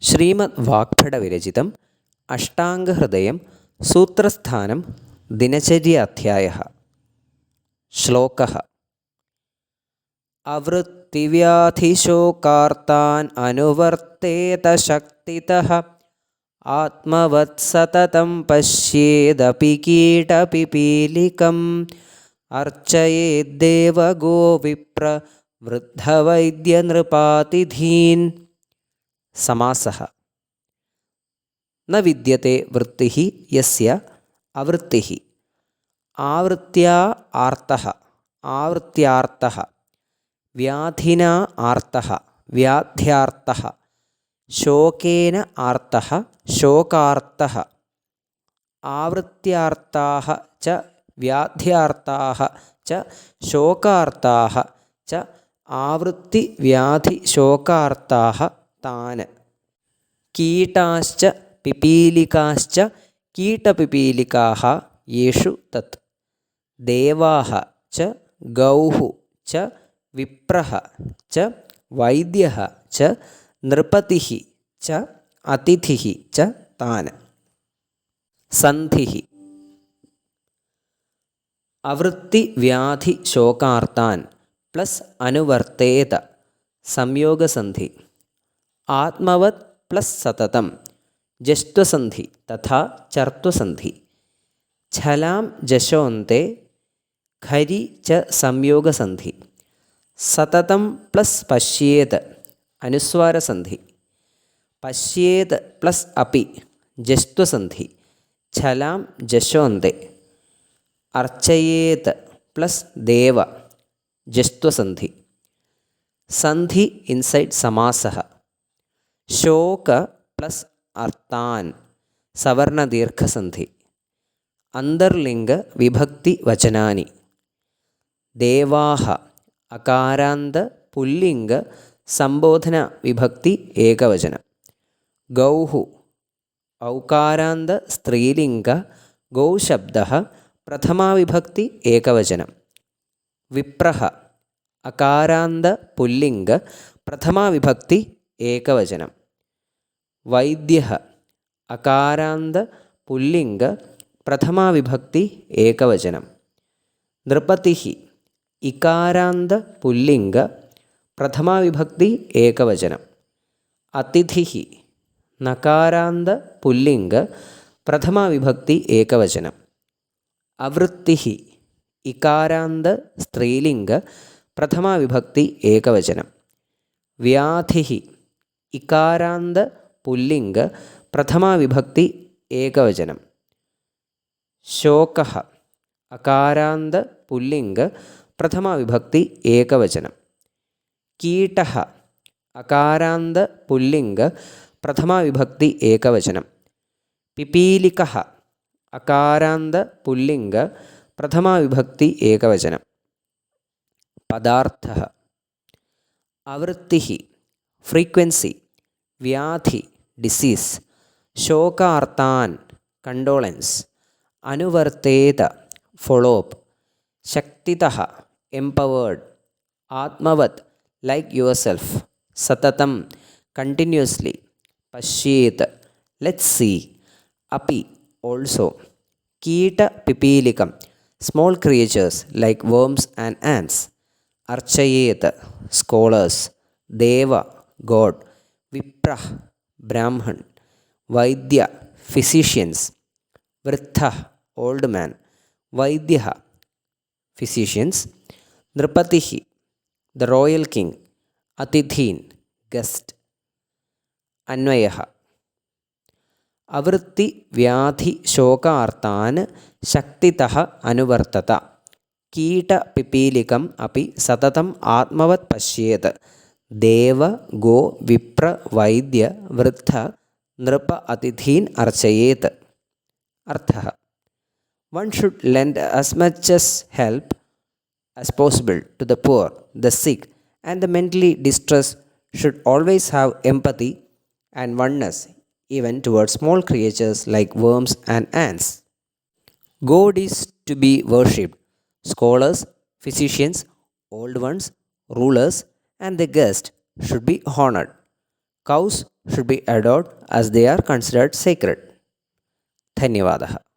ശ്രീമദ് വാഗ്ഭടവിരചിതം അഷ്ടാംഗഹൃദയം സൂത്രസ്ഥാനം ദിനചര്യാധ്യായഃ. ശ്ലോകഃ. അവൃത്തിവ്യാധിശോകാർത്താൻ അനുവർത്തേത ശക്തിതഃ ആത്മവത് സതതം പശ്യേദപി കീടപിപീലികം അർച്ചയേദ്ദേവഗോ വിപ്ര വൃദ്ധവൈദ്യനൃപാതിഥീൻ. സമാസഃ. ന വിദ്യത്തെ വൃത്തിഃ യസ്യ അവൃത്തിഃ. ആവൃത്യാ ആർത്തഃ ആവൃത്യാർത്തഃ. വ്യാധിനാ ആർത്തഃ വ്യാധ്യാർത്തഃ. ശോകേന ആർത്തഃ ശോകാർത്തഃ. ആവൃത്യാർത്താഃ ച വ്യാധ്യാർത്താഃ ച ശോകാർത്താഃ ച ആവൃത്തിവ്യാധിശോകാർത്താഃ താൻ. കീടാശ്ച പിപീലികാശ്ച കീടപിപീലികാഃ യേഷു തത്. ദേവാഃ ച ഗൗഃ ച വിപ്രഃ ച വൈദ്യഃ ച നൃപതിഃ ച അതിഥിഃ ച താൻ. സന്ധിഃ. അവൃത്തിവ്യാധിശോകാർത്താൻ പ്ലസ് അനുവർത്തേത സംയോഗസന്ധി. ആത്മവത് പ്ലസ് സതതം ജസ്ത്വസന്ധി തഥാ ചർത്വസന്ധി. ഝലാം ജശോന്തെ ഖരി ച സംയോഗസന്ധി. സതതം പ്ലസ് പശ്യേത് അനുസ്വാരസന്ധി. പശ്യേത് പ്ലസ് അപി ജസ്ത്വസന്ധി. ഝലാം ജശോന്തെ. അർച്ചയേത് പ്ലസ് ദേവ ജസ്ത്വസന്ധി. സന്ധി ഇൻസൈഡ് സമാസഃ. ശോക പ്ലസ് അർത്താൻ സവർണദീർഘസന്ധി. അന്തർലിംഗ വിഭക്തി വചനാനി. ദേവാഃ അകാരാന്ത പുല്ലിംഗ സംബോധന വിഭക്തി ഏകവചനം. ഗൗഃ ഔകാരാന്ത സ്ത്രീലിംഗ ഗൗശബ്ദഃ പ്രഥമാവിഭക്തി ഏകവചനം. വിപ്രഃ അകാരാന്ത പുല്ലിംഗ പ്രഥമാവിഭക്തി ഏകവചനം. വൈദ്യഃ അകാരാന്ത പുല്ലിംഗ പ്രഥമാവിഭക്തി ഏകവചനം. നൃപതിഃ ഇകാരാന്ത പുല്ലിംഗ പ്രഥമാവിഭക്തി ഏകവചനം. അതിഥിഃ നകാരാന്ത പുല്ലിംഗ പ്രഥമാവിഭക്തി ഏകവചനം. അവൃത്തിഃ ഇകാരാന്ത സ്ത്രീലിംഗ പ്രഥമാവിഭക്തി ഏകവചനം. വ്യാധിഃ ഇകാരാന്ത പുല്ലിംഗ പ്രഥമാവിഭക്തി ഏകവചനം. ശോകഃ അകാരാന്ത പുല്ലിംഗ പ്രഥമാവിഭക്തി ഏകവചനം. കീടഃ അകാരാന്ത പുല്ലിംഗ പ്രഥമാവിഭക്തി ഏകവചനം. പിപീലികഃ അകാരാന്ത പുല്ലിംഗ പ്രഥമാവിഭക്തി ഏകവചനം. പദാർത്ഥഃ. അവൃത്തിഃ ഫ്രീക്വൻസി. വ്യാധി ഡിസീസ്. ശോകാർത്താൻ കണ്ടോളൻസ്. അനുവർത്തേത ഫോളോപ്പ്. ശക്തിതഃ എംപവേർഡ്. ആത്മവത് ലൈക്ക് യുവർ സെൽഫ്. സതതം കണ്ടിന്യൂസ്ലി. പശ്യേത് ലെറ്റ്സ് സീ. അപി ഓൾസോ. കീട പിപീലികം small creatures like worms and ants. അർച്ചയേത് സ്കോളേഴ്സ്. ദേവ ഗോഡ്. വിപ്രഃ ബ്രാഹ്മൺ. വൈദ്യ ഫിസിഷ്യൻസ്. വൃദ്ധഃ ഓൾഡ് മാൻ. വൈദ്യഃ ഫിസിഷ്യൻസ്. നൃപതിഃ ദ റോയൽ കിങ്. അതിഥീൻ ഗസ്റ്റ്. അന്വയഃ. അവൃത്തി വ്യാധി ശോകാർത്താൻ ശക്തിതഃ അനുവർത്തത. കീട പിപീലികം അപി സതതം ആത്മവത് പശ്യേത്. ദേവ ഗോ വിപ്ര വൈദ്യ വൃദ്ധ നൃപ അതിഥീൻ അർച്ചയേത്. അർത്ഥഃ. One should lend as much as help as possible to the poor, the sick, and the mentally distressed. Should always have empathy and oneness even towards small creatures like worms and ants. God is to be worshipped. Scholars, physicians, old ones, rulers, and the guest should be honored. Cows should be adored as they are considered sacred. ധന്യവാദः.